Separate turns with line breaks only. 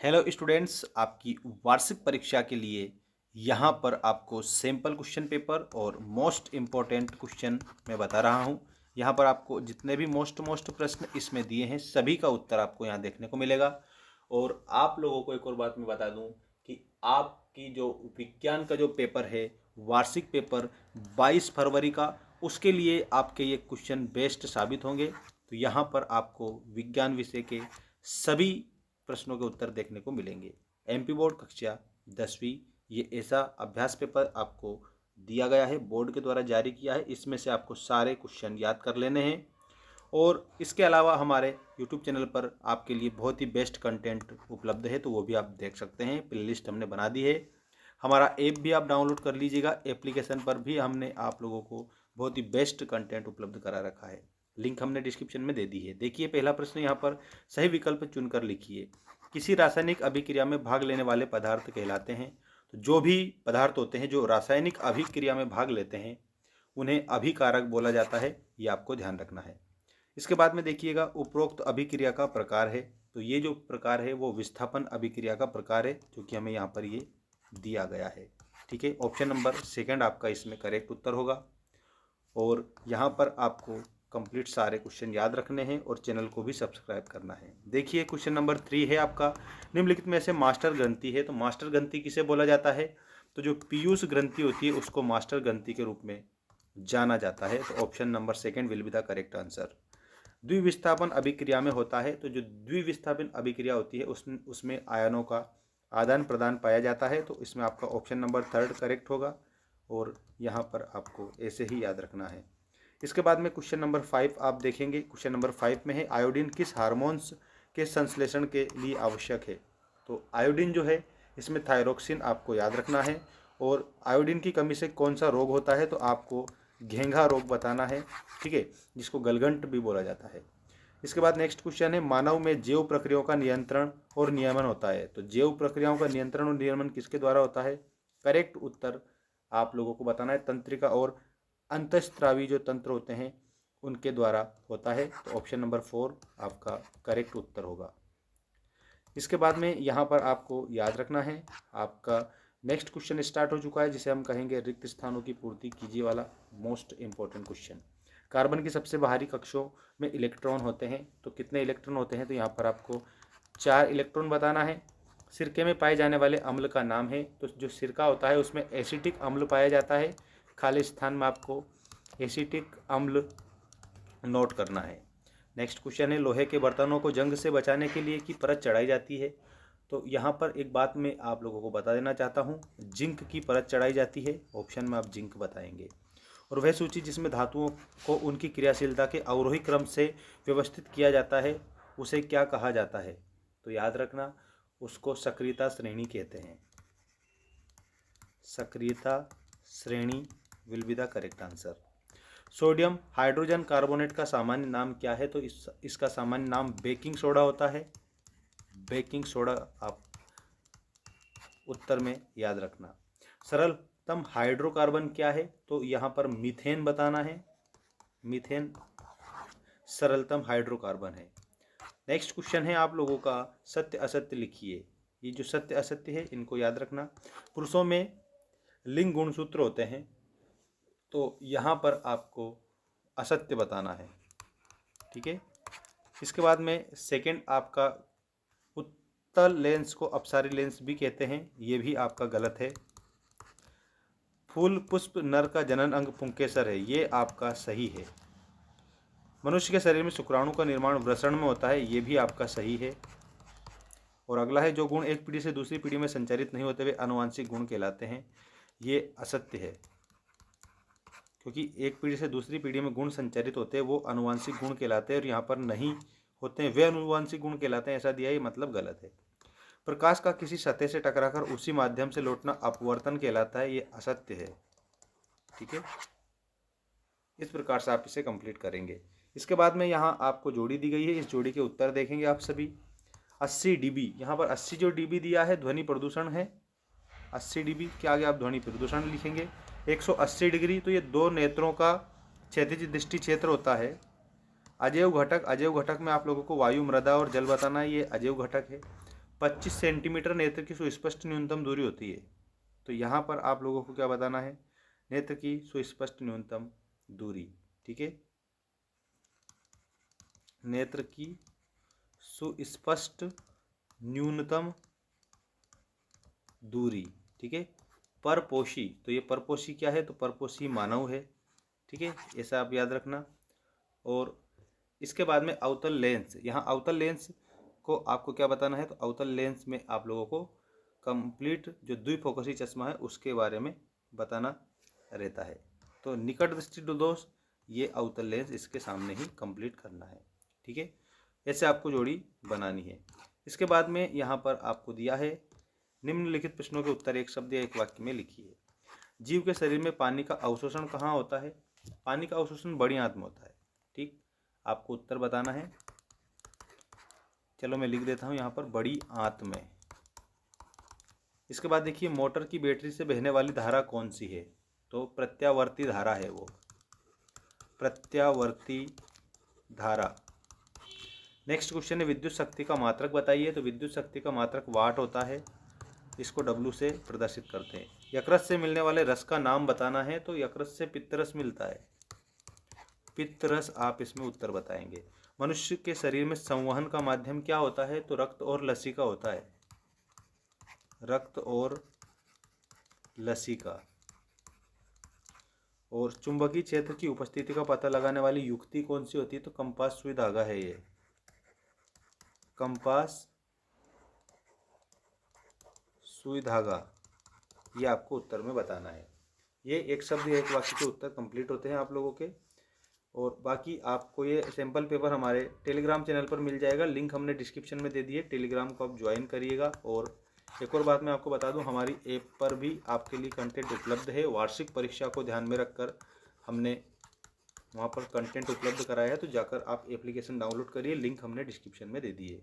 Hello students, आपकी वार्षिक परीक्षा के लिए यहाँ पर आपको सैम्पल क्वेश्चन पेपर और मोस्ट इम्पोर्टेंट क्वेश्चन मैं बता रहा हूँ। यहाँ पर आपको जितने भी मोस्ट प्रश्न इसमें दिए हैं सभी का उत्तर आपको यहाँ देखने को मिलेगा। और आप लोगों को एक और बात मैं बता दूँ कि आपकी जो विज्ञान का जो पेपर है, वार्षिक पेपर 22 फरवरी का, उसके लिए आपके ये क्वेश्चन बेस्ट साबित होंगे। तो यहाँ पर आपको विज्ञान विषय के सभी प्रश्नों के उत्तर देखने को मिलेंगे। एमपी बोर्ड कक्षा 10वीं ये ऐसा अभ्यास पेपर आपको दिया गया है, बोर्ड के द्वारा जारी किया है। इसमें से आपको सारे क्वेश्चन याद कर लेने हैं। और इसके अलावा हमारे यूट्यूब चैनल पर आपके लिए बहुत ही बेस्ट कंटेंट उपलब्ध है, तो वो भी आप देख सकते हैं। प्लेलिस्ट हमने बना दी है। हमारा ऐप भी आप डाउनलोड कर लीजिएगा। एप्लीकेशन पर भी हमने आप लोगों को बहुत ही बेस्ट कंटेंट उपलब्ध करा रखा है। लिंक हमने डिस्क्रिप्शन में दे दी है। देखिए, पहला प्रश्न यहाँ पर सही विकल्प चुनकर लिखिए। किसी रासायनिक अभिक्रिया में भाग लेने वाले पदार्थ कहलाते हैं। तो जो भी पदार्थ होते हैं जो रासायनिक अभिक्रिया में भाग लेते हैं उन्हें अभिकारक बोला जाता है, ये आपको ध्यान रखना है। इसके बाद में देखिएगा, उपरोक्त अभिक्रिया का प्रकार है। तो ये जो प्रकार है वो विस्थापन अभिक्रिया का प्रकार है, जो कि हमें यहाँ पर ये दिया गया है। ठीक है, ऑप्शन नंबर सेकंड आपका इसमें करेक्ट उत्तर होगा। और यहाँ पर आपको कंप्लीट सारे क्वेश्चन याद रखने हैं और चैनल को भी सब्सक्राइब करना है। देखिए, क्वेश्चन नंबर 3 है आपका, निम्नलिखित में से मास्टर ग्रंथि है। तो मास्टर ग्रंथि किसे बोला जाता है? तो जो पीयूष ग्रंथि होती है उसको मास्टर ग्रंथि के रूप में जाना जाता है। तो option number second will be the correct answer. द्विविस्थापन अभिक्रिया में होता है। तो जो द्विविस्थापन अभिक्रिया होती है उसमें आयनों का आदान प्रदान पाया जाता है। तो इसमें आपका ऑप्शन नंबर थर्ड करेक्ट होगा। और यहाँ पर आपको ऐसे ही याद रखना है। इसके बाद में क्वेश्चन नंबर 5 आप देखेंगे। क्वेश्चन नंबर 5 में है, आयोडीन किस हार्मोन्स के संश्लेषण के लिए आवश्यक है? तो आयोडीन जो है इसमें थायरोक्सिन आपको याद रखना है। और आयोडीन की कमी से कौन सा रोग होता है? तो आपको घेंघा रोग बताना है। ठीक है, जिसको गलगंट भी बोला जाता है। इसके बाद नेक्स्ट क्वेश्चन है, मानव में जैव प्रक्रियाओं का नियंत्रण और नियमन होता है। तो जैव प्रक्रियाओं का नियंत्रण और नियमन किसके द्वारा होता है? करेक्ट उत्तर आप लोगों को बताना है, तंत्रिका और अंतःस्रावी जो तंत्र होते हैं उनके द्वारा होता है। तो ऑप्शन नंबर 4 आपका करेक्ट उत्तर होगा। इसके बाद में यहाँ पर आपको याद रखना है, आपका नेक्स्ट क्वेश्चन स्टार्ट हो चुका है, जिसे हम कहेंगे रिक्त स्थानों की पूर्ति कीजिए वाला मोस्ट इंपॉर्टेंट क्वेश्चन। कार्बन की सबसे बाहरी कक्षों में इलेक्ट्रॉन होते हैं। तो कितने इलेक्ट्रॉन होते हैं? तो यहाँ पर आपको 4 इलेक्ट्रॉन बताना है। सिरके में पाए जाने वाले अम्ल का नाम है। तो जो सिरका होता है उसमें एसिटिक अम्ल पाया जाता है। खाली स्थान में आपको एसिटिक अम्ल नोट करना है। नेक्स्ट क्वेश्चन है, लोहे के बर्तनों को जंग से बचाने के लिए की परत चढ़ाई जाती है। तो यहाँ पर एक बात मैं आप लोगों को बता देना चाहता हूँ, जिंक की परत चढ़ाई जाती है। ऑप्शन में आप जिंक बताएंगे। और वह सूची जिसमें धातुओं को उनकी क्रियाशीलता के अवरोही क्रम से व्यवस्थित किया जाता है उसे क्या कहा जाता है? तो याद रखना, उसको सक्रियता श्रेणी कहते हैं। सक्रियता श्रेणी will be the correct answer. Sodium hydrogen carbonate का सामान्य नाम क्या है? तो इसका सामान्य नाम बेकिंग सोडा होता है। बेकिंग सोडा आप उत्तर में याद रखना। सरलतम हाइड्रोकार्बन क्या है? तो यहाँ पर मीथेन बताना है। मीथेन सरलतम हाइड्रोकार्बन है। नेक्स्ट क्वेश्चन है आप लोगों का, सत्य असत्य लिखिए। ये जो सत्य असत्य है इनको याद रखना। पुरुषों में लिंग गुणसूत्र होते हैं। तो यहाँ पर आपको असत्य बताना है। ठीक है, इसके बाद में सेकंड आपका, उत्तल लेंस को अपसारी लेंस भी कहते हैं, ये भी आपका गलत है। फूल पुष्प नर का जनन अंग पुंकेसर है, ये आपका सही है। मनुष्य के शरीर में शुक्राणु का निर्माण वृषण में होता है, ये भी आपका सही है। और अगला है, जो गुण एक पीढ़ी से दूसरी पीढ़ी में संचारित नहीं होते वे आनुवंशिक गुण कहलाते हैं, ये असत्य है। क्योंकि एक पीढ़ी से दूसरी पीढ़ी में गुण संचारित होते हैं वो आनुवंशिक गुण कहलाते हैं, और यहाँ पर नहीं होते हैं वे आनुवंशिक गुण कहलाते हैं, ऐसा दिया ये मतलब गलत है। प्रकाश का किसी सतह से टकराकर उसी माध्यम से लौटना अपवर्तन कहलाता है, ये असत्य है। ठीक है, इस प्रकार से आप इसे कंप्लीट करेंगे। इसके बाद में यहाँ आपको जोड़ी दी गई है, इस जोड़ी के उत्तर देखेंगे आप सभी। 80 dB, यहाँ पर 80 जो dB दिया है ध्वनि प्रदूषण है। 80 dB के आगे आप ध्वनि प्रदूषण लिखेंगे। 180 डिग्री, तो ये दो नेत्रों का क्षैतिज दृष्टि क्षेत्र होता है। अजैव घटक, अजैव घटक में आप लोगों को वायु, मृदा और जल बताना है, ये अजैव घटक है। 25 सेंटीमीटर नेत्र की सुस्पष्ट न्यूनतम दूरी होती है। तो यहाँ पर आप लोगों को क्या बताना है, नेत्र की सुस्पष्ट न्यूनतम दूरी। ठीक है, नेत्र की सुस्पष्ट न्यूनतम दूरी। ठीक है, परपोषी, तो ये परपोषी क्या है, तो परपोषी मानव है। ठीक है, ऐसा आप याद रखना। और इसके बाद में अवतल लेंस, यहाँ अवतल लेंस को आपको क्या बताना है, तो अवतल लेंस में आप लोगों को कंप्लीट जो द्विफोकसी चश्मा है उसके बारे में बताना रहता है। तो निकट दृष्टि दोष, ये अवतल लेंस इसके सामने ही कंप्लीट करना है। ठीक है, ऐसे आपको जोड़ी बनानी है। इसके बाद में यहाँ पर आपको दिया है निम्नलिखित प्रश्नों के उत्तर एक शब्द या एक वाक्य में लिखिए। जीव के शरीर में पानी का अवशोषण कहाँ होता है, पानी का अवशोषण बड़ी आंत में होता है। ठीक, आपको उत्तर बताना है। चलो मैं लिख देता हूँ यहाँ पर, बड़ी आंत में। इसके बाद देखिए, मोटर की बैटरी से बहने वाली धारा कौन सी है, तो प्रत्यावर्ती धारा है वो, प्रत्यावर्ती धारा। नेक्स्ट क्वेश्चन है विद्युत शक्ति का मात्रक बताइए। तो विद्युत शक्ति का मात्रक वाट होता है, इसको W से प्रदर्शित करते हैं। यकृत से मिलने वाले रस का नाम बताना है। तो यकृत से पित्तरस मिलता है, पित्तरस आप इसमें उत्तर बताएंगे। मनुष्य के शरीर में संवहन का माध्यम क्या होता है, तो रक्त और लसिका होता है, रक्त और लसिका। और चुंबकीय क्षेत्र की उपस्थिति का पता लगाने वाली युक्ति कौन सी होती है, तो कंपास सुई धागा है ये, कंपास सुई धागा, ये आपको उत्तर में बताना है। ये एक शब्द या एक वाक्य के उत्तर कंप्लीट होते हैं आप लोगों के। और बाकी आपको ये सैम्पल पेपर हमारे टेलीग्राम चैनल पर मिल जाएगा, लिंक हमने डिस्क्रिप्शन में दे दिए, टेलीग्राम को आप ज्वाइन करिएगा। और एक और बात मैं आपको बता दूं, हमारी ऐप पर भी आपके लिए कंटेंट उपलब्ध है। वार्षिक परीक्षा को ध्यान में रखकर हमने वहाँ पर कंटेंट उपलब्ध कराया है, तो जाकर आप एप्लीकेशन डाउनलोड करिए, लिंक हमने डिस्क्रिप्शन में दे दी है।